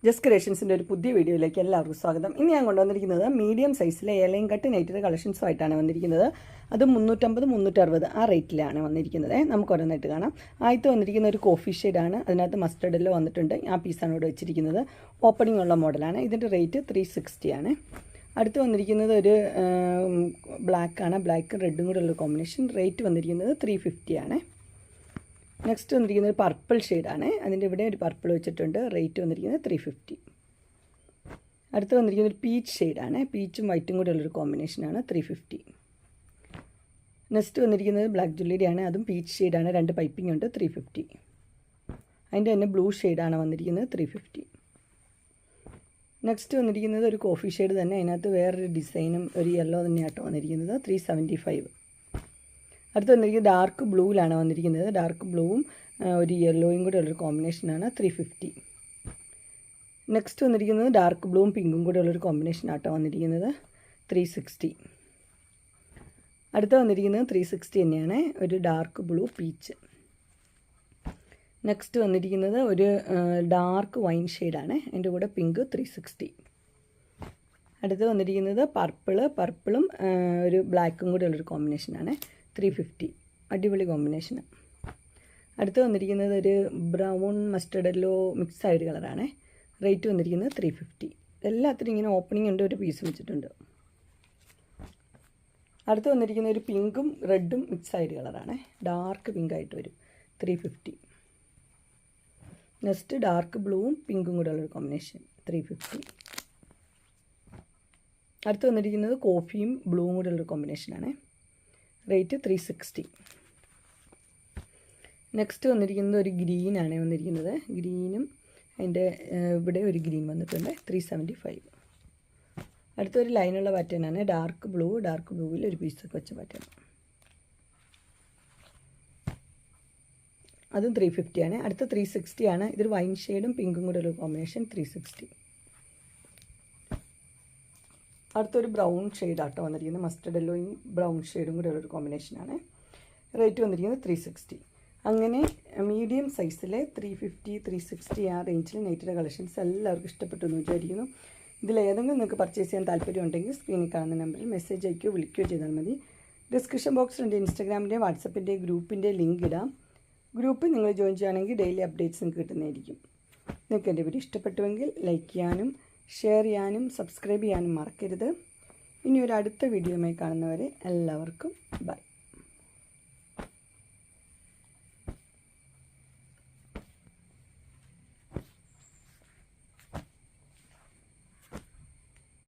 Just ക്രിയേഷൻസിൻ്റെ ഒരു പുതിയ വീഡിയോയിലേക്ക് എല്ലാവർക്കും സ്വാഗതം. ഇന്ന് ഞാൻ കൊണ്ടുവന്നിരിക്കുന്നത് മീഡിയം സൈസിലെ എലയും കട്ട് നൈറ്റിയുടെ കളക്ഷൻസുമായിട്ടാണ് വന്നിരിക്കുന്നത്. അത് 350, 360 ആ റേറ്റിലാണ് വന്നിരിക്കുന്നത്. നമുക്ക് ഓരോന്നായിട്ട് കാണാം. ആദ്യത്തെ വന്നിരിക്കുന്ന ഒരു കോഫി ഷെയ്ഡാണ്. അതിനകത്ത് മസ്റ്റർഡിലോ വന്നിട്ടുണ്ട്. ആ പീസാണ് ഇവിടെ വെച്ചിരിക്കുന്നത്. ഓപ്പണിംഗ് ഉള്ള മോഡലാണ്. ഇതിൻ്റെ റേറ്റ് 360 ആണ്. അടുത്ത് വന്നിരിക്കുന്നത് ഒരു ബ്ലാക്കാണ്. ബ്ലാക്കും റെഡും കൂടെ ഉള്ള കോമ്പിനേഷൻ. റേറ്റ് വന്നിരിക്കുന്നത് 350 ആണ്. നെക്സ്റ്റ് വന്നിരിക്കുന്നത് ഒരു പർപ്പിൾ ഷെയ്ഡാണ്. അതിൻ്റെ ഇവിടെ ഒരു പർപ്പിൾ വെച്ചിട്ടുണ്ട്. റേറ്റ് വന്നിരിക്കുന്നത് 350. അടുത്ത് വന്നിരിക്കുന്നത് ഒരു പീച്ച് ഷെയ്ഡാണ്. പീച്ചും വൈറ്റും കൂടെ ഉള്ളൊരു കോമ്പിനേഷനാണ്. 350. നെക്സ്റ്റ് വന്നിരിക്കുന്നത് ബ്ലാക്ക് ജ്വല്ലറിയാണ്. അതും പീച്ച് ഷെയ്ഡാണ്. 2 പൈപ്പിംഗ് ഉണ്ട്. 350. അതിൻ്റെ തന്നെ ബ്ലൂ ഷെയ്ഡാണ് വന്നിരിക്കുന്നത്. 350. നെക്സ്റ്റ് വന്നിരിക്കുന്നത് ഒരു കോഫി ഷെയ്ഡ് തന്നെ. അതിനകത്ത് വേറൊരു ഡിസൈനും ഒരു യെല്ലോ തന്നെയാട്ടോ വന്നിരിക്കുന്നത്. 375. അടുത്ത് വന്നിരിക്കുന്നത് ഡാർക്ക് ബ്ലൂവിലാണ് വന്നിരിക്കുന്നത്. ഡാർക്ക് ബ്ലൂവും ഒരു യെല്ലോയും കൂടെ ഉള്ളൊരു കോമ്പിനേഷനാണ്. 350. നെക്സ്റ്റ് വന്നിരിക്കുന്നത് ഡാർക്ക് ബ്ലൂവും പിങ്കും കൂടെ ഉള്ളൊരു കോമ്പിനേഷനാട്ടോ വന്നിരിക്കുന്നത്. 360. അടുത്ത് വന്നിരിക്കുന്നത് 360 തന്നെയാണ്. ഒരു ഡാർക്ക് ബ്ലൂ പീച്ച്. നെക്സ്റ്റ് വന്നിരിക്കുന്നത് ഒരു ഡാർക്ക് വൈൻ ഷെയ്ഡാണ്. അതിൻ്റെ കൂടെ പിങ്ക്. 360. അടുത്ത് വന്നിരിക്കുന്നത് പർപ്പിളും ഒരു ബ്ലാക്കും കൂടെ ഉള്ളൊരു കോമ്പിനേഷനാണ്. 350. അടിപൊളി കോമ്പിനേഷന്. അടുത്ത് വന്നിരിക്കുന്നത് ഒരു ബ്രൗൺ മസ്റ്റർഡല്ലോ മിക്സ് ആയൊരു കളറാണ്. റേറ്റ് വന്നിരിക്കുന്നത് 350. എല്ലാത്തിനും ഇങ്ങനെ ഓപ്പണിംഗ് ഉണ്ട്. ഒരു പീസ് വെച്ചിട്ടുണ്ട്. അടുത്ത് വന്നിരിക്കുന്ന ഒരു പിങ്കും റെഡും മിക്സ് ആയൊരു കളറാണ്. ഡാർക്ക് പിങ്ക് ആയിട്ട് വരും. 350. നെക്സ്റ്റ് ഡാർക്ക് ബ്ലൂവും പിങ്കും കൂടെ ഉള്ളൊരു കോമ്പിനേഷൻ. 350. അടുത്ത് വന്നിരിക്കുന്നത് കോഫിയും ബ്ലൂവും കൂടെ ഉള്ളൊരു കോമ്പിനേഷനാണ്. റേറ്റ് 360. നെക്സ്റ്റ് വന്നിരിക്കുന്നത് ഒരു ഗ്രീനാണ് വന്നിരിക്കുന്നത്. ഗ്രീനും അതിൻ്റെ ഇവിടെ ഒരു ഗ്രീൻ വന്നിട്ടുണ്ട്. 375. അടുത്തൊരു ലൈനുള്ള പാറ്റേണാണ്. ഡാർക്ക് ബ്ലൂവിൽ ഒരു പീസൊക്കെ വെച്ച പാറ്റേൺ. അതും 350 ആണ്. അടുത്ത 360 ആണ്. ഇതൊരു വൈൻ ഷെയ്ഡും പിങ്കും കൂടെ ഒരു കോമ്പിനേഷൻ. 360. അടുത്തൊരു ബ്രൗൺ ഷെയ്ഡാട്ടോ വന്നിരിക്കുന്നത്. മസ്റ്റർഡ് യെല്ലോയും ബ്രൗൺ ഷെയ്ഡും കൂടെ ഉള്ളൊരു കോമ്പിനേഷനാണ്. റേറ്റ് വന്നിരിക്കുന്നത് 360. അങ്ങനെ മീഡിയം സൈസിലെ 350, 360 ആ റേഞ്ചിൽ നൈറ്റിയുടെ കളക്ഷൻസ് എല്ലാവർക്കും ഇഷ്ടപ്പെട്ടു എന്ന് വിചാരിക്കുന്നു. ഇതിലേതെങ്കിലും നിങ്ങൾക്ക് പർച്ചേസ് ചെയ്യാൻ താല്പര്യമുണ്ടെങ്കിൽ സ്ക്രീനിൽ കാണുന്ന നമ്പറിൽ മെസ്സേജ് അയക്കുകയോ വിളിക്കുകയോ ചെയ്താൽ മതി. ഡിസ്ക്രിപ്ഷൻ ബോക്സിൽ എൻ്റെ ഇൻസ്റ്റാഗ്രാമിൻ്റെ വാട്സപ്പിൻ്റെ ഗ്രൂപ്പിൻ്റെ ലിങ്ക് ഇടാം. ഗ്രൂപ്പിൽ നിങ്ങൾ ജോയിൻ ചെയ്യുകയാണെങ്കിൽ ഡെയിലി അപ്ഡേറ്റ്സ് നിങ്ങൾക്ക് കിട്ടുന്നതായിരിക്കും. നിങ്ങൾക്ക് എൻ്റെ വീഡിയോ ഇഷ്ടപ്പെട്ടുവെങ്കിൽ ലൈക്ക് ചെയ്യാനും ഷെയർ ചെയ്യാനും സബ്സ്ക്രൈബ് ചെയ്യാനും മറക്കരുത്. ഇനി ഒരു അടുത്ത വീഡിയോയുമായി കാണുന്നവരെ എല്ലാവർക്കും ബൈ.